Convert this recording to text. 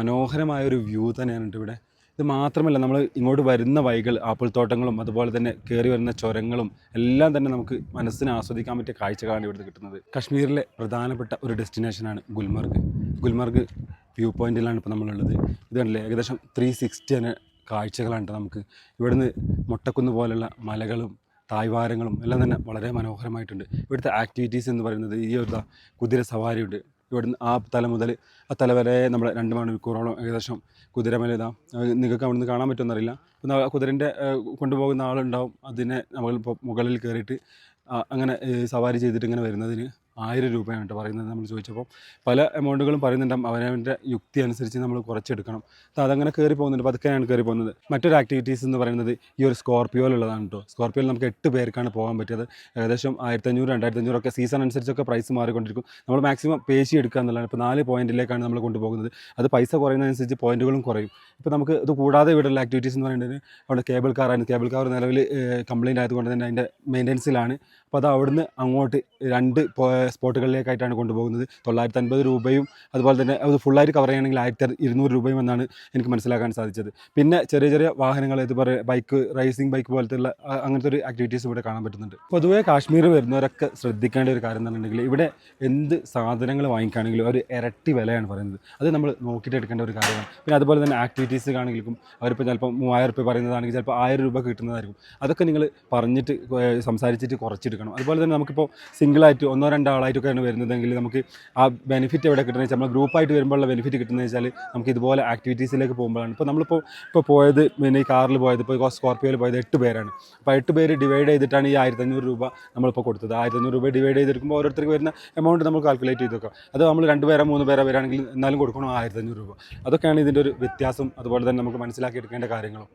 മനോഹരമായൊരു വ്യൂ തന്നെയാണ് ഇവിടെ. ഇത് മാത്രമല്ല നമ്മൾ ഇങ്ങോട്ട് വരുന്ന വഴികൾ ആപ്പിൾ തോട്ടങ്ങളും അതുപോലെ തന്നെ കയറി വരുന്ന ചുരങ്ങളും എല്ലാം തന്നെ നമുക്ക് മനസ്സിന് ആസ്വദിക്കാൻ പറ്റിയ കാഴ്ചകളാണ് ഇവിടുന്ന് കിട്ടുന്നത്. കശ്മീരിലെ പ്രധാനപ്പെട്ട ഒരു ഡെസ്റ്റിനേഷനാണ് ഗുൽമർഗ്. ഗുൽമർഗ് വ്യൂ പോയിൻറ്റിലാണ് ഇപ്പോൾ നമ്മളുള്ളത്. ഇത് കണ്ടില്ലേ, ഏകദേശം 360 തന്നെ കാഴ്ചകളാണ് നമുക്ക്. ഇവിടുന്ന് മൊട്ടക്കുന്ന് പോലുള്ള മലകളും തായ്വാരങ്ങളും എല്ലാം തന്നെ വളരെ മനോഹരമായിട്ടുണ്ട്. ഇവിടുത്തെ ആക്ടിവിറ്റീസ് എന്ന് പറയുന്നത് ഈ ഒരു കുതിര സവാരിയുണ്ട്. ഇവിടുന്ന് ആ തല മുതൽ ആ തല വരെ നമ്മൾ 2 മണിക്കൂറോളം ഏകദേശം കുതിരമേലെ നിങ്ങൾക്ക് അവിടുന്ന് കാണാൻ പറ്റുമെന്നറിയില്ല. കുതിരൻ്റെ കൊണ്ടുപോകുന്ന ആളുണ്ടാവും. അതിനെ നമ്മളിപ്പോൾ മുകളിൽ കയറിയിട്ട് അങ്ങനെ സവാരി ചെയ്തിട്ട് ഇങ്ങനെ വരുന്നതിന് 1000 രൂപയാണ് കേട്ടോ പറയുന്നത്. നമ്മൾ ചോദിച്ചപ്പോൾ പല എമൗണ്ടുകളും പറയുന്നുണ്ടാകും. അവനവൻ്റെ യുക്തി അനുസരിച്ച് നമ്മൾ കുറച്ചെടുക്കണം. അതങ്ങനെ കയറി പോകുന്നുണ്ട്, പതുക്കെയാണ് കയറി പോകുന്നത്. മറ്റൊരു ആക്ടിവിറ്റീസ് എന്ന് പറയുന്നത് ഈ ഒരു സ്കോർപ്പിയോയിലുള്ളതാണ് കേട്ടോ. സ്കോർപ്പിയോയിൽ നമുക്ക് 8 പേർക്കാണ് പോകാൻ പറ്റിയത്. ഏകദേശം 1500 2500 ഒക്കെ സീസൺ അനുസരിച്ചൊക്കെ പ്രൈസ് മാറിക്കൊണ്ടിരിക്കും. നമ്മൾ മാക്സിമം പേശി എടുക്കുക എന്നുള്ളതാണ്. ഇപ്പോൾ 4 പോയിന്റിലേക്കാണ് നമ്മൾ കൊണ്ടുപോകുന്നത്. അത് പൈസ കുറയുന്നതനുസരിച്ച് പോയിന്റുകളും കുറയും. ഇപ്പോൾ നമുക്ക് ഇത് കൂടാതെ ഇവിടെയുള്ള ആക്ടിവിറ്റീസ് എന്ന് പറയുന്നത് അവിടെ കേബിൾ കാറാണ്. കേബിൾ കാർ നിലവിൽ കംപ്ലയിൻ്റ് ആയതുകൊണ്ട് തന്നെ അതിൻ്റെ മെയിൻ്റനൻസിലാണ്. അപ്പോൾ അത് അവിടുന്ന് അങ്ങോട്ട് 2 സ്പോട്ടുകളിലേക്കായിട്ടാണ് കൊണ്ടുപോകുന്നത്. 950 രൂപയും അതുപോലെ തന്നെ അത് ഫുള്ളായിട്ട് കവർ ചെയ്യണമെങ്കിൽ 1200 രൂപയും എന്നാണ് എനിക്ക് മനസ്സിലാക്കാൻ സാധിച്ചത്. പിന്നെ ചെറിയ ചെറിയ വാഹനങ്ങൾ, ഇതുപോലെ ബൈക്ക്, റേസിംഗ് ബൈക്ക് പോലത്തുള്ള അങ്ങനത്തെ ഒരു ആക്ടിവിറ്റീസ് ഇവിടെ കാണാൻ പറ്റുന്നുണ്ട്. പൊതുവേ കാശ്മീർ വരുന്നവരൊക്കെ ശ്രദ്ധിക്കേണ്ട ഒരു കാര്യം എന്ന് പറഞ്ഞിട്ടുണ്ടെങ്കിൽ ഇവിടെ എന്ത് സാധനങ്ങൾ വാങ്ങിക്കുകയാണെങ്കിലും ഒരു ഇരട്ടി വിലയാണ് പറയുന്നത്. അത് നമ്മൾ നോക്കിയിട്ട് എടുക്കേണ്ട ഒരു കാര്യമാണ്. പിന്നെ അതുപോലെ തന്നെ ആക്ടിവിറ്റീസ് ആണെങ്കിലും അവരിപ്പോൾ ചിലപ്പോൾ 3000 രൂപ പറയുന്നതാണെങ്കിൽ ചിലപ്പോൾ 1000 രൂപ കിട്ടുന്നതായിരിക്കും. അതൊക്കെ നിങ്ങൾ പറഞ്ഞിട്ട് സംസാരിച്ചിട്ട് കുറച്ചെടുക്കണം. അതുപോലെ തന്നെ നമുക്കിപ്പോൾ സിംഗിളായിട്ട് 1-2 ആളായിട്ടൊക്കെയാണ് വരുന്നതെങ്കിൽ നമുക്ക് ആ ബെനിഫിറ്റ് എവിടെ കിട്ടുന്നത് വെച്ചാൽ നമ്മൾ ഗ്രൂപ്പായിട്ട് വരുമ്പോഴുള്ള ബെനിഫിറ്റ് കിട്ടുന്നത് വെച്ചാൽ നമുക്ക് ഇതുപോലെ ആക്ടിവിറ്റീസിലേക്ക് പോകുമ്പോഴാണ്. ഇപ്പോൾ പോയത് പിന്നെ ഈ കാറിൽ പോയത്, ഇപ്പോൾ സ്കോർപ്പിയോയിൽ പോയത് 8 പേരാണ്. അപ്പോൾ 8 പേര് ഡിവൈഡ് ചെയ്തിട്ടാണ് ഈ 1500 രൂപ നമ്മളിപ്പോൾ കൊടുത്തത്. 1500 രൂപ ഡിവൈഡ് ചെയ്തെടുക്കുമ്പോൾ ഓരോരുത്തർക്ക് വരുന്ന എമൗണ്ട് നമ്മൾ കാൽക്കുലേറ്റ് ചെയ്ത് വെക്കാം. അത് നമ്മൾ 2 പേരോ 3 പേരോ വരാണെങ്കിൽ എന്നാലും കൊടുക്കണം 1500 രൂപ. അതൊക്കെയാണ് ഇതിൻ്റെ ഒരു വ്യത്യാസം. അതുപോലെ തന്നെ നമുക്ക് മനസ്സിലാക്കി എടുക്കേണ്ട കാര്യങ്ങളും.